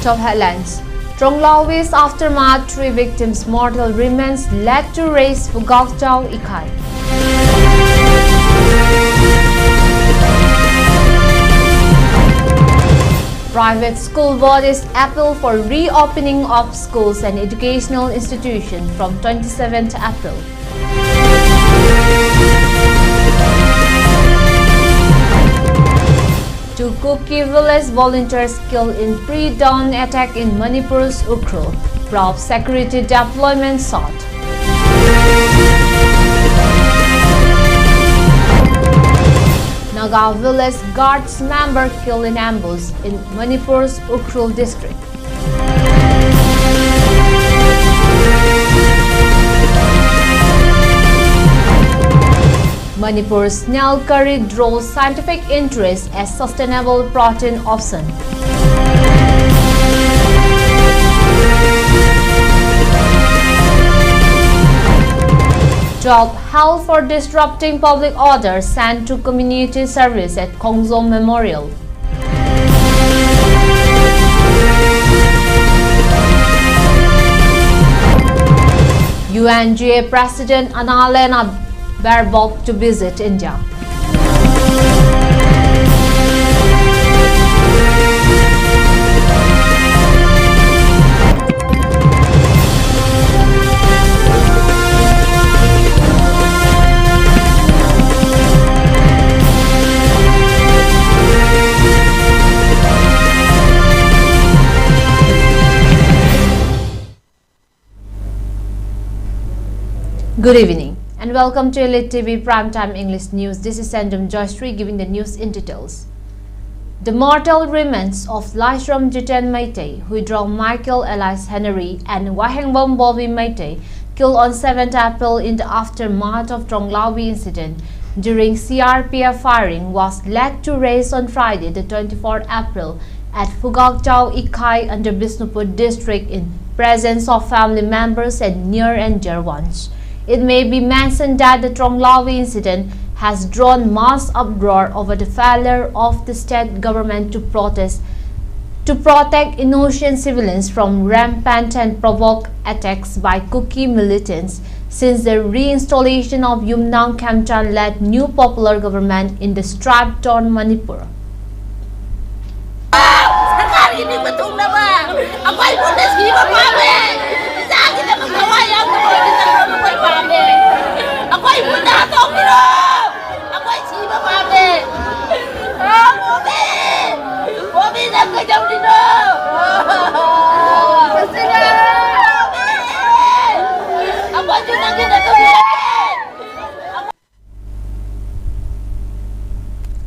Top headlines. Tronglawis aftermath, 3 victims' mortal remains led to race Fugakjau Ikai. Private school bodies appeal for reopening of schools and educational institutions from 27th April. Two Kuki village volunteers killed in pre-dawn attack in Manipur's Ukhrul. Prop security deployment sought. Naga village guards member killed in ambush in Manipur's Ukhrul district. Manipur's snail curry draws scientific interest as sustainable protein option. Job held for disrupting public order sent to community service at Khongzom Memorial. UNGA President Annalena Baerbock to visit India. Good evening and welcome to ELITETV Primetime English News. This is Joyshree giving the news in details. The mortal remains of Laishram Jiten Meitei, Huidrong Michael Elias Henry and Wahengbom Bobby Meitei, killed on 7th April in the aftermath of Tronglawis incident during CRPF firing, was led to race on Friday the 24th April at Fugakjau Ikai under Bisnupur district in presence of family members and near and dear ones. It may be mentioned that the Tronglawis incident has drawn mass uproar over the failure of the state government to protect innocent civilians from rampant and provoked attacks by Kuki militants since the reinstallation of Yumnang Khamchand-led new popular government in the stripe-torn Manipur.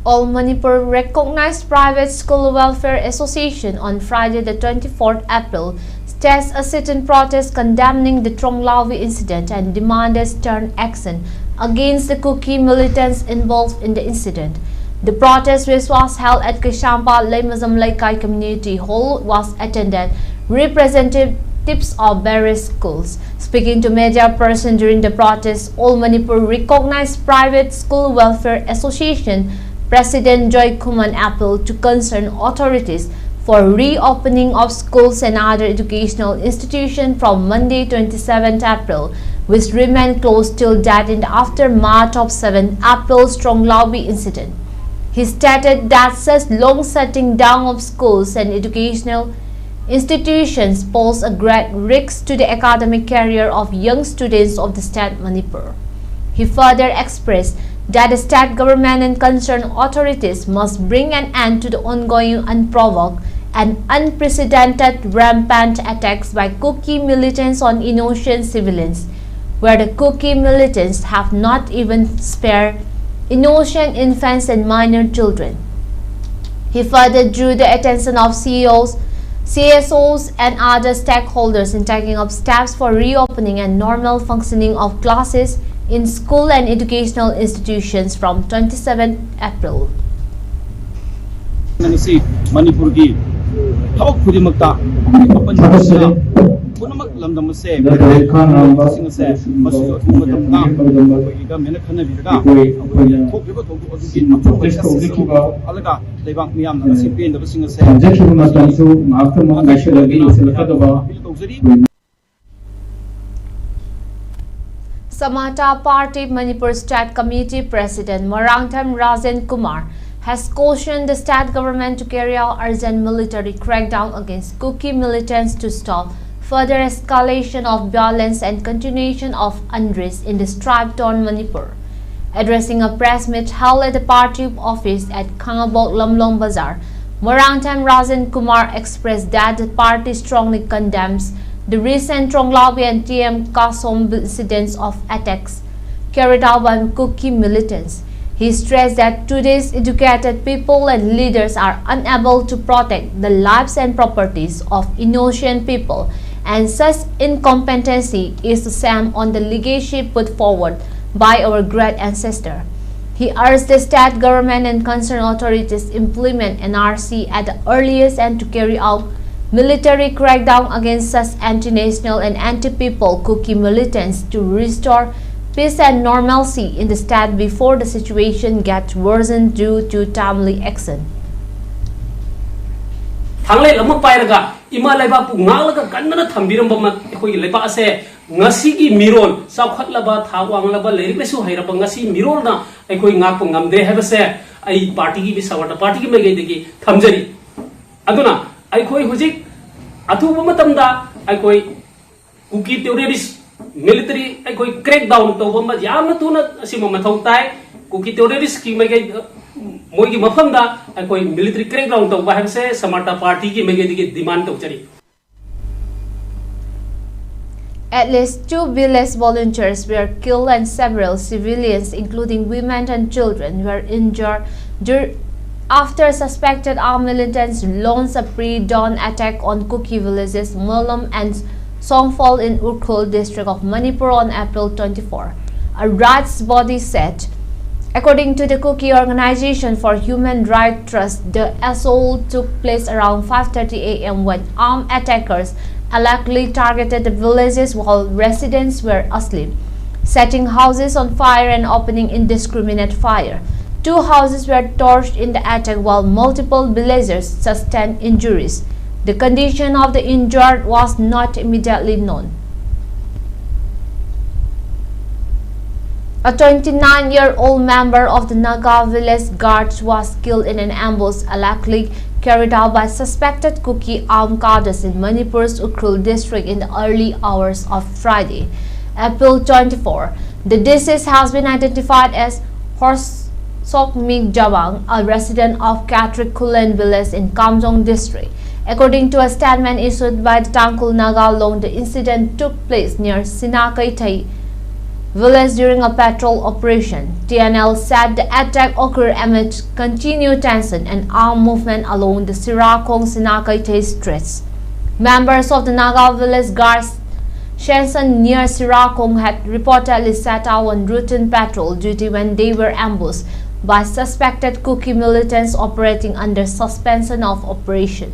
All Manipur recognized Private School Welfare Association on Friday the 24th April staged a sit-in protest condemning the Tronglawis incident and demanded stern action against the Kuki militants involved in the incident. The protest, which was held at Kishampa Lemazam Laikai Community Hall, was attended representatives of various schools. Speaking to media person during the protest, All Manipur recognized Private School Welfare Association President Joy Kuman appealed to concerned authorities for reopening of schools and other educational institutions from Monday 27th April, which remained closed till that in the aftermath of 7th April's Tronglawis incident. He stated that such long shutting down of schools and educational institutions pose a great risk to the academic career of young students of the state Manipur. He further expressed that the state government and concerned authorities must bring an end to the ongoing unprovoked and unprecedented rampant attacks by Kuki militants on innocent civilians, where the Kuki militants have not even spared innocent infants and minor children. He further drew the attention of CEOs, CSOs and other stakeholders in taking up steps for reopening and normal functioning of classes in school and educational institutions from 27 April. Manipur ki thawk khudimakta open punamak lamdam se sing se masu thum tam ta ga mena khana birga thok riba thok adugi apro ga alaga lebak miyam na simpen da sing se Samata Party Manipur State Committee President Marangtham Rajan Kumar has cautioned the state government to carry out urgent military crackdown against Kuki militants to stop further escalation of violence and continuation of unrest in the stripe-torn Manipur. Addressing a press meet held at the party office at Khangabok Lamlong Bazar, Marangtham Rajan Kumar expressed that the party strongly condemns the recent Tronglawi and TM Kasom incidents of attacks carried out by Kuki militants. He stressed that today's educated people and leaders are unable to protect the lives and properties of innocent people, and such incompetency is the same on the legacy put forward by our great ancestor. He urged the state government and concerned authorities implement NRC at the earliest and to carry out military crackdown against such anti-national and anti-people Kuki militants to restore peace and normalcy in the state before the situation gets worsened due to timely action. Thanglai lama pairaga ima laiba pu ngalaga kannana thambiram bama khoi laiba ase ngasi gi mirol sakhatlaba thawanglaba leriklesu hairaba ngasi mirol na khoi ngak ngamde habase ai party gi bisawata party gi megei degi thamjari aduna ai khoi hujik athuba matamda ai khoi Kuki terrorist military ai khoi crackdown to bama yamna tuna asima mathau tai Kuki terrorist ki megei moi gi mafamda ai khoi military crackdown to ba habse samata party gi megei degi demand to chari. At least 2 village volunteers were killed and several civilians, including women and children, were injured after suspected armed militants launched a pre-dawn attack on Kuki villages Molam and Songfall in Urkhul district of Manipur on April 24. A rights body said. According to the Kuki Organization for Human Rights Trust, the assault took place around 5:30 a.m. when armed attackers allegedly targeted the villages while residents were asleep, setting houses on fire and opening indiscriminate fire. 2 houses were torched in the attack while multiple villagers sustained injuries. The condition of the injured was not immediately known. A 29-year-old member of the Naga village guards was killed in an ambush allegedly carried out by suspected Kuki armed cadres in Manipur's Urkhul district in the early hours of Friday, April 24. The deceased has been identified as Horsokmik Jabang, a resident of Katrik Kulen village in Kamjong district. According to a statement issued by the Tangkul Naga Long, the incident took place near Sinakaitai village during a patrol operation. TNL said the attack occurred amid continued tension and armed movement along the Sirakong-Sinakaitai stretch. Members of the Naga village guards stationed near Sirakong had reportedly set out on routine patrol duty when they were ambushed by suspected Kuki militants operating under suspension of operation.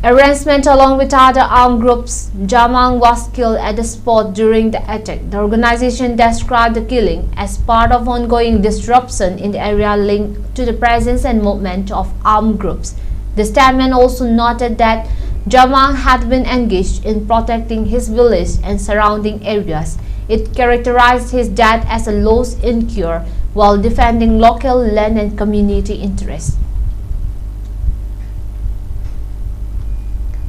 Enhancement along with other armed groups, Jamang was killed at the spot during the attack. The organization described the killing as part of ongoing disruption in the area linked to the presence and movement of armed groups. The statement also noted that Jamang had been engaged in protecting his village and surrounding areas. It characterized his death as a loss in cure while defending local land and community interests.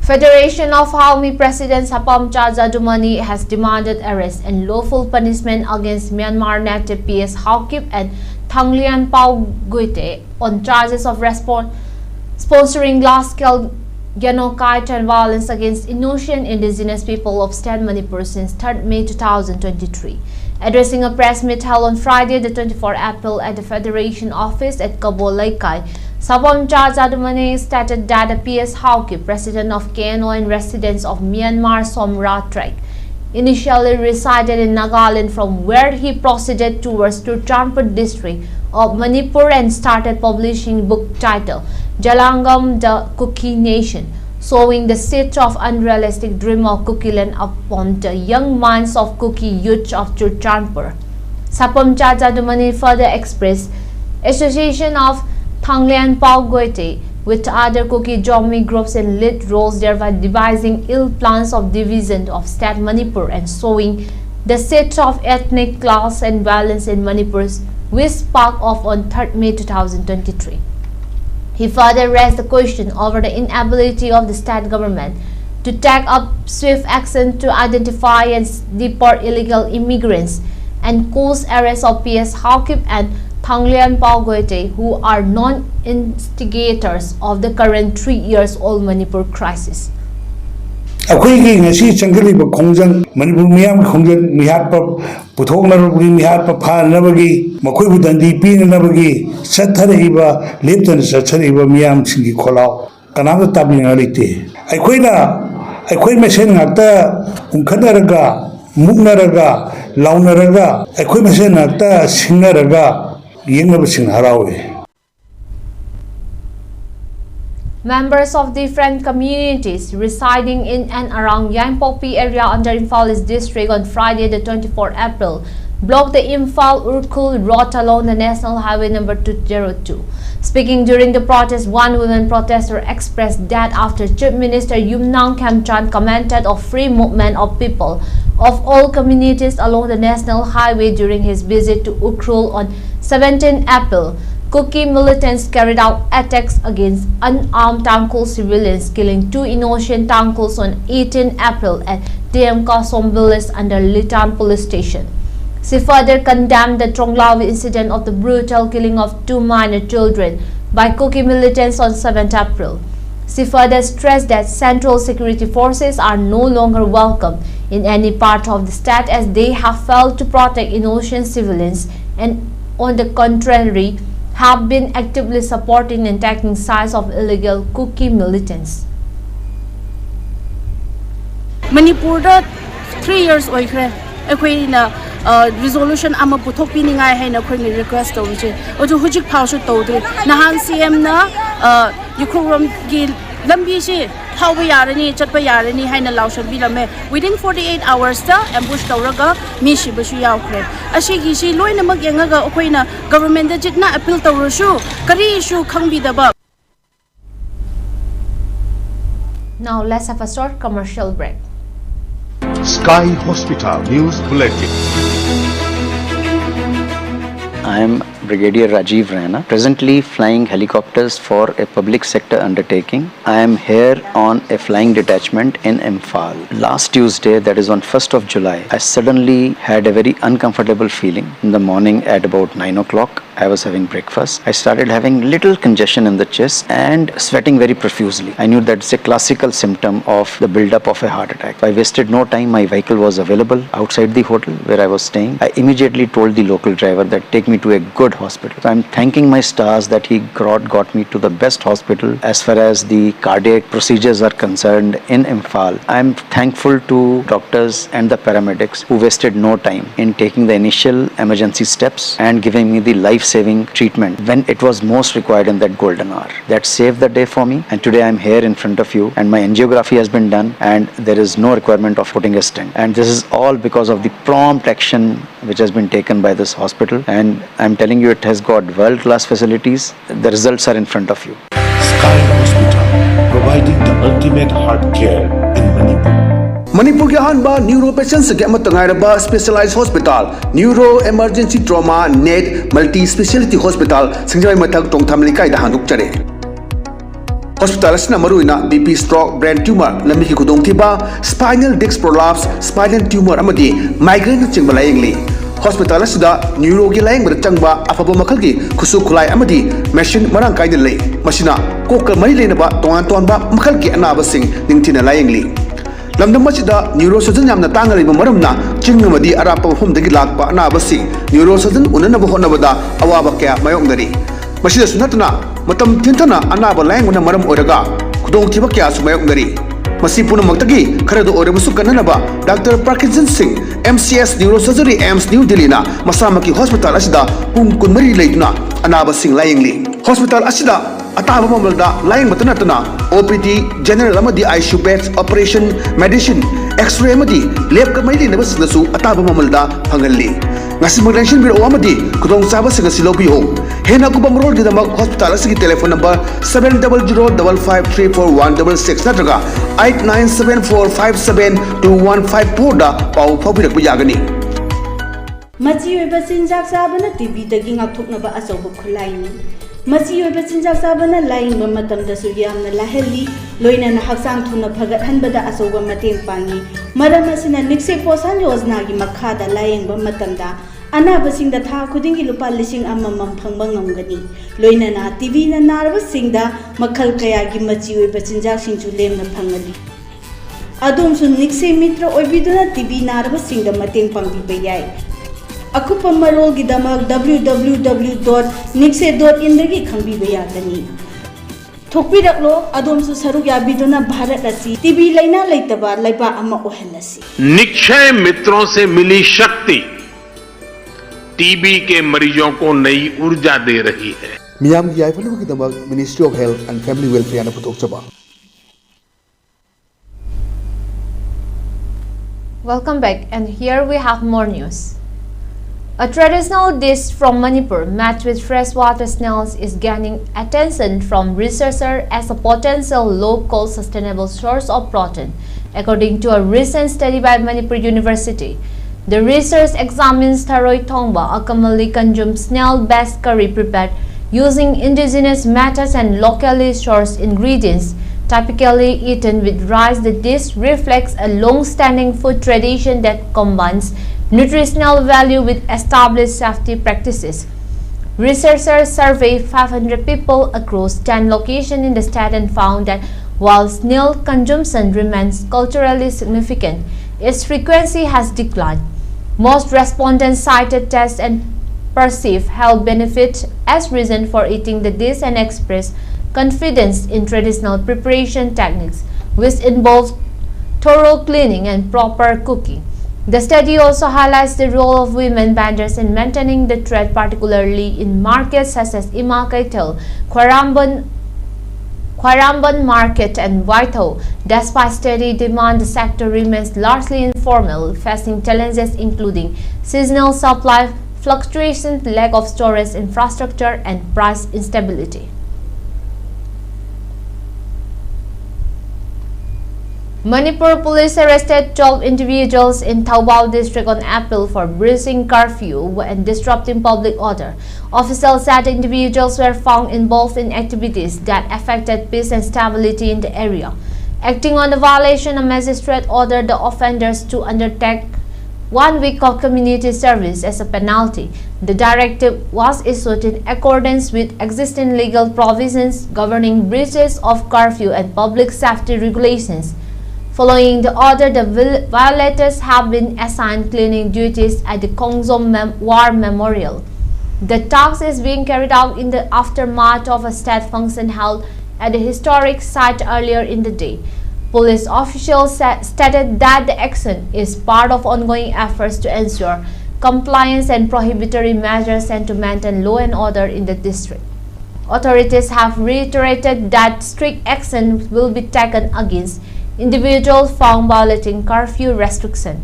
Federation of Army President Sapamcha Jadumani has demanded arrest and lawful punishment against Myanmar native PS Haokip and Thanglian Pao Guite on charges of sponsoring large-scale genocide and violence against innocent indigenous people of state Manipur since 3rd May 2023. Addressing a press meet held on Friday, the 24th April at the Federation office at Kabolaikai, Sapamcha Jadumani stated that the PS Haokip, president of KNO and residents of Myanmar Somrat, initially resided in Nagaland, from where he proceeded towards Churchanpur district of Manipur and started publishing book titled Jalangam the Kuki Nation, sowing the seed of unrealistic dream of Kukiland upon the young minds of Kuki youth of Churchanpur. Sapam Chachadumani further expressed association of Thanglian Paugwete with other Kuki Jommi groups in lead roles, thereby devising ill plans of division of state Manipur and sowing the seed of ethnic class and violence in Manipur, which sparked off on 3rd May 2023. He further raised the question over the inability of the state government to take up swift action to identify and deport illegal immigrants and cause arrest of PS Hakip and Thanglian Paugwete, who are non-instigators of the current 3-year-old Manipur crisis. Akwai ngasi changli ba khongjang Manipur miyam khongjang mihat pa puthok na bagi mihat pa pha na bagi makoi budandi pin na bagi sathare ba leptan sathare ba miyam singi kholau kanam ta tabi ngalite akwai mesen ngakta umkhadaraga muknaraga launaraga akwai mesen ngakta singnaraga yengnaba sing harawe. Members of different communities residing in and around Yangpopi area under Imphal East District on Friday the 24th April blocked the Imphal-Urkul road along the National Highway number 202. Speaking during the protest, one woman protester expressed that after Chief Minister Yumnang Khamchand commented on free movement of people of all communities along the National Highway during his visit to Urkul on 17 April, Kuki militants carried out attacks against unarmed Tangkhul civilians, killing 2 innocent Tangkhuls on 18 April at DMK Sombilis under Litan police station. She further condemned the Tronglawi incident of the brutal killing of 2 minor children by Kuki militants on 7 April. She further stressed that central security forces are no longer welcome in any part of the state as they have failed to protect innocent civilians and, on the contrary, have been actively supporting and taking sides of illegal Kuki militants. Manipur 3 years oikre akhoi na resolution ama puthok piningai haina khoi ni request tawche oju hujik phawshu tawde nahan CM na yukrom gi lambi si thawba yarani chatpa yarani haina laushan bilame within 48 hours ta ambush tawraga mi shi basu yaukre ashigi si loina mak yengaga akoina government da jitna appeal tawrashu kari issue khangbidaba. Now let's have a short commercial break. Sky Hospital News Bulletin. I am Brigadier Rajiv Raina, presently flying helicopters for a public sector undertaking. I am here on a flying detachment in Imphal. Last Tuesday, that is on 1st of July, I suddenly had a very uncomfortable feeling. In the morning at about 9 o'clock, I was having breakfast. I started having little congestion in the chest and sweating very profusely. I knew that's a classical symptom of the build-up of a heart attack. I wasted no time. My vehicle was available outside the hotel where I was staying. I immediately told the local driver that take me to a good hospital. So I'm thanking my stars that he got me to the best hospital as far as the cardiac procedures are concerned in Imphal. I'm thankful to doctors and the paramedics who wasted no time in taking the initial emergency steps and giving me the life-saving treatment when it was most required in that golden hour. That saved the day for me, and today I'm here in front of you and my angiography has been done and there is no requirement of putting a stent. And this is all because of the prompt action which has been taken by this hospital, and I'm telling you it has got world-class facilities. The results are in front of you. Sky Hospital, providing the ultimate heart care in Manipur. Manipur ke hanba neuro patients ke amatangairaba specialized hospital, neuro emergency trauma net multi speciality hospital singjai mathak tongtham likai da handuk chare. Hospital asina maruina BP stroke, brain tumor, lambi ki khudong thiba, spinal disc prolapse, spinal tumor amadi migraine chingba layengli. Hospital asida neuro gi layeng ber changba afaba makhal gi khusu khulai amadi machine marang kai lei. Masina kokal mari lena ba tongan tonba makhal gi anaba sing ningthina layengli. Lamdam masida neurosurgeon yamna tangari maramna chingamadi arapa hum dagi lakpa anaba sing neurosurgeon unanaba honabada awaba kya mayongdari. Masida sunatna matam thintana anaba layenguna maram oraga khudong thiba kya sumayongdari. Masi punamakdagi kharadu orabusu kananaba Dr. Parkinson Singh MCS Neurosurgery AIMS New Delhi na masamaki hospital asida pung kunmari leiduna anaba sing layengli. Hospital asida ataba mamalda laying matana tana OPD general amadi ICU beds operation medicine x-ray amadi lab ka mai na bas nasu ataba mamalda phangalli ngasi maglanshin biro amadi kudong chaba singa silobi ho hena kubam road gidamak hospital asigi telephone number 7005534166 natraga 8974572154 da pau phabirak yagani Machi oiba chinjak sabana TB dagi ngakthoknaba achoba khulaini Machi oiba chinjak sabana laingba matamda su yamna lahelli loina na haksang thuna phagat hanbada achoba mateng pangi maram asina nikse posan yojna gi makhada laingba matamda anaba singda tha khudingi lupa lising amamam phangba ngamgani loina na TB na narba singda makhal kaya gi machi oiba chinjak singju lemna phangali adom su nikse mitra oibiduna TB narba singda mateng pangbi bayai Akupa marol gidamak www.nikse.in dagi khangbiba yagani thokpiraklo adomsu saruk yabiduna bharat asi TB laina laitaba laiba ama ohelasi Nikshay मित्रों से मिली शक्ति TB के मरीजों को नई ऊर्जा दे रही है मियाम gi yaifanu gidamak Ministry of Health and Family Welfare na putok Welcome back, and here we have more news. A traditional dish from Manipur matched with freshwater snails is gaining attention from researchers as a potential local sustainable source of protein, according to a recent study by Manipur University. The research examines tharoi thongba, a commonly consumed snail-based curry prepared using indigenous methods and locally sourced ingredients. Typically eaten with rice, the dish reflects a long-standing food tradition that combines nutritional value with established safety practices. Researchers surveyed 500 people across 10 locations in the state and found that while snail consumption remains culturally significant, its frequency has declined. Most respondents cited taste and perceived health benefits as reason for eating the dish and expressed confidence in traditional preparation techniques, which involve thorough cleaning and proper cooking. The study also highlights the role of women vendors in maintaining the trade, particularly in markets such as Ima Kaitel, Khwaramban Market and Waitho. Despite steady demand, the sector remains largely informal, facing challenges including seasonal supply fluctuations, lack of storage infrastructure, and price instability. Manipur police arrested 12 individuals in Taobao district on April for breaching curfew and disrupting public order. Officials said individuals were found involved in activities that affected peace and stability in the area. Acting on the violation, a magistrate ordered the offenders to undertake 1 week of community service as a penalty. The directive was issued in accordance with existing legal provisions governing breaches of curfew and public safety regulations. Following the order, the violators have been assigned cleaning duties at the Kongzom War Memorial. The task is being carried out in the aftermath of a state function held at the historic site earlier in the day. Police officials stated that the action is part of ongoing efforts to ensure compliance and prohibitory measures and to maintain law and order in the district. Authorities have reiterated that strict action will be taken against individuals found violating curfew restriction.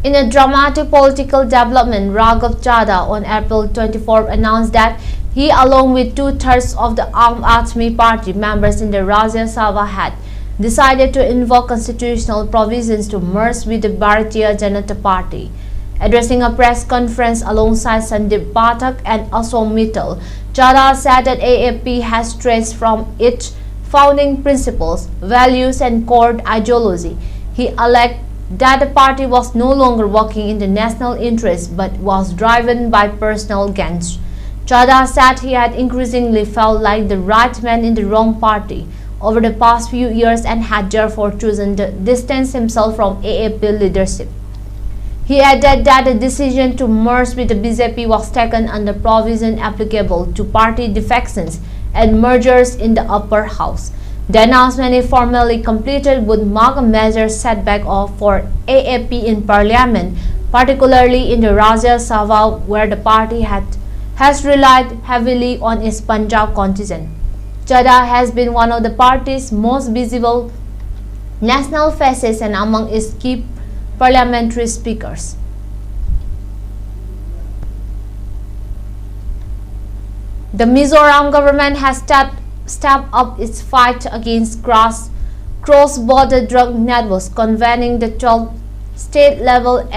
In a dramatic political development, Raghav Chadha on April 24 announced that he, along with 2/3 of the Aam Aadmi Party members in the Rajya Sabha, had decided to invoke constitutional provisions to merge with the Bharatiya Janata Party. Addressing a press conference alongside Sandeep Pathak and Asom Mittal, Chadha said that AAP has strayed from its founding principles, values and core ideology. He alleged that the party was no longer working in the national interest but was driven by personal gains. Chadha said he had increasingly felt like the right man in the wrong party over the past few years and had therefore chosen to distance himself from AAP leadership. He added that the decision to merge with the BJP was taken under provision applicable to party defections and mergers in the upper house. The announcement, if formally completed, would mark a major setback for AAP in parliament, particularly in the Rajya Sabha, where the party has relied heavily on its Punjab contingent. Chadha has been one of the party's most visible national faces and among its key parliamentary speakers. The Mizoram government has stepped up its fight against cross-border drug networks, convening the 12th state-level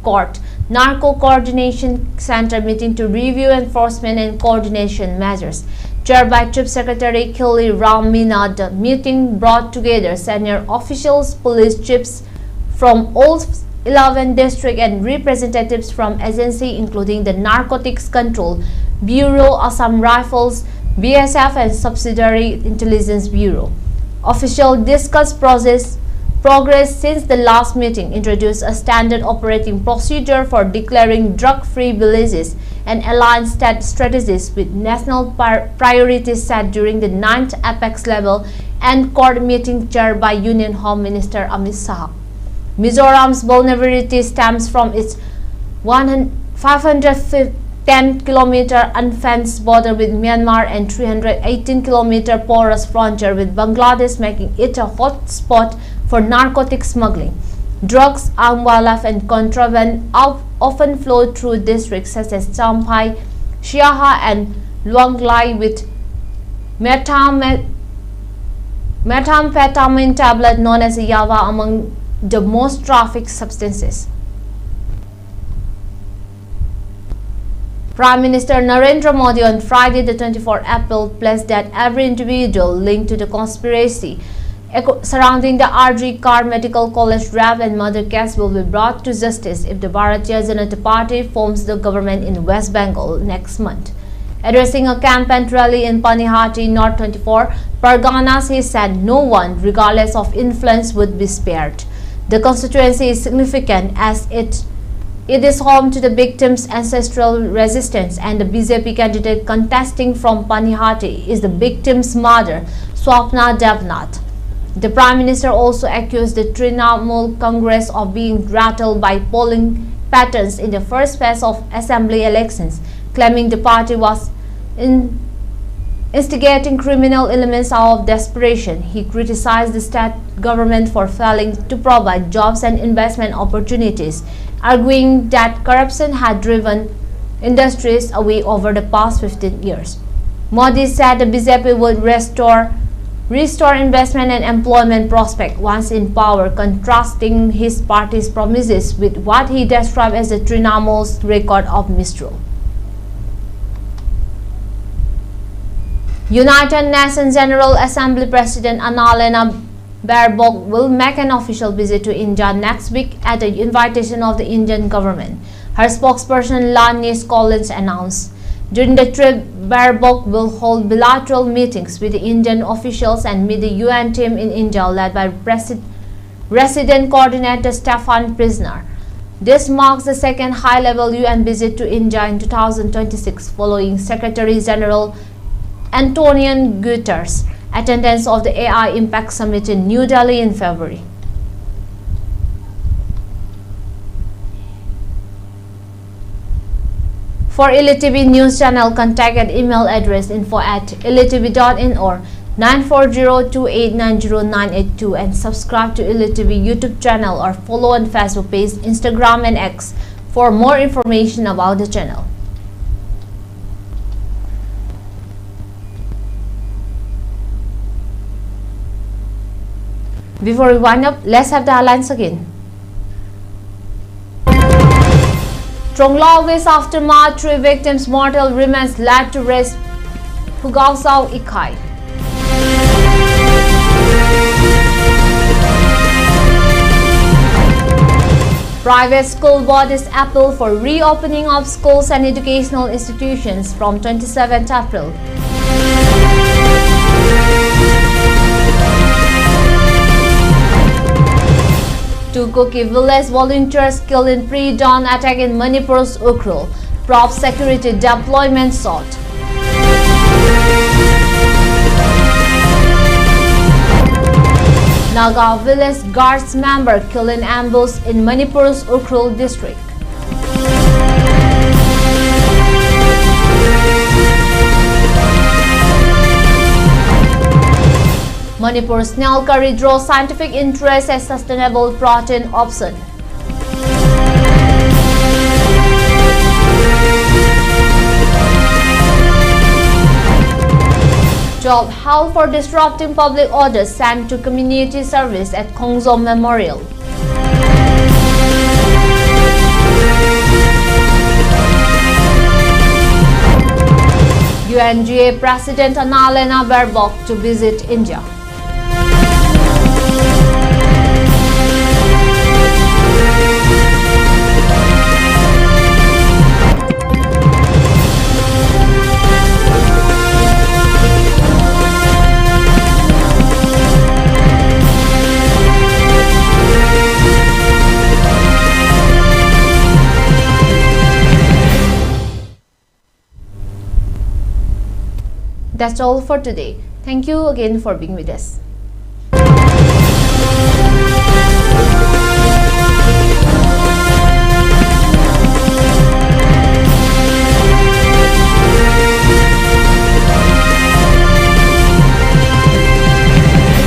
court Narco Coordination Center meeting to review enforcement and coordination measures. Chaired by Chief Secretary Kili Ram Meena, the meeting brought together senior officials, police chiefs from all 11 districts and representatives from agencies including the Narcotics Control Bureau, Assam Rifles, BSF and Subsidiary Intelligence Bureau. Officials discussed progress since the last meeting, introduced a standard operating procedure for declaring drug-free villages and aligned strategies with national priorities set during the 9th Apex level and court meeting chaired by Union Home Minister Amit Shah. Mizoram's vulnerability stems from its 510-kilometer unfenced border with Myanmar and 318-kilometer porous frontier with Bangladesh, making it a hot spot for narcotic smuggling. Drugs, armed wildlife and contraband often flow through districts such as Champhai, Siaha and Luang Lai, with methamphetamine tablet known as Yava among the most trafficked substances. Prime Minister Narendra Modi on Friday the 24th April pledged that every individual linked to the conspiracy surrounding the RG Kar Medical College rape and murder case will be brought to justice if the Bharatiya Janata Party forms the government in West Bengal next month. Addressing a campaign rally in Panihati, North 24 Parganas, he said no one, regardless of influence, would be spared. The constituency is significant as it is home to the victims' ancestral resistance, and the BJP candidate contesting from Panihati is the victim's mother, Swapna Devnath. The Prime Minister also accused the Trinamool Congress of being rattled by polling patterns in the first phase of assembly elections, claiming the party was instigating criminal elements out of desperation. He criticized the state government for failing to provide jobs and investment opportunities, arguing that corruption had driven industries away over the past 15 years. Modi said the BJP would restore investment and employment prospects once in power, contrasting his party's promises with what he described as the Trinamool's record of misrule. United Nations General Assembly President Annalena Baerbock will make an official visit to India next week at the invitation of the Indian government, her spokesperson Lannis Collins announced. During the trip, Baerbock will hold bilateral meetings with the Indian officials and meet the UN team in India led by resident coordinator Stefan Prisner. This marks the second high-level UN visit to India in 2026 following Secretary General Antonio Guterres' attendance of the AI Impact Summit in New Delhi in February. For ELITETV News Channel, contact at email address info@elitetv.in or 9402890982 and subscribe to ELITETV YouTube channel or follow on Facebook page, Instagram and X for more information about the channel. Before we wind up, let's have the headlines again. Tronglaw's aftermath, 3 victims' mortal remains led to rest Pugausau Ikai. Private school bodies appeal for reopening of schools and educational institutions from 27th April. Two Kuki village volunteers killed in pre-dawn attack in Manipur's Ukhrul. Prop security deployment sought. Naga village guards member killed in ambush in Manipur's Ukhrul district. Manipur's snail curry draws scientific interest as sustainable protein option. Job held for disrupting public orders sent to community service at Khongzom Memorial. UNGA President Annalena Baerbock to visit India. That's all for today. Thank you again for being with us.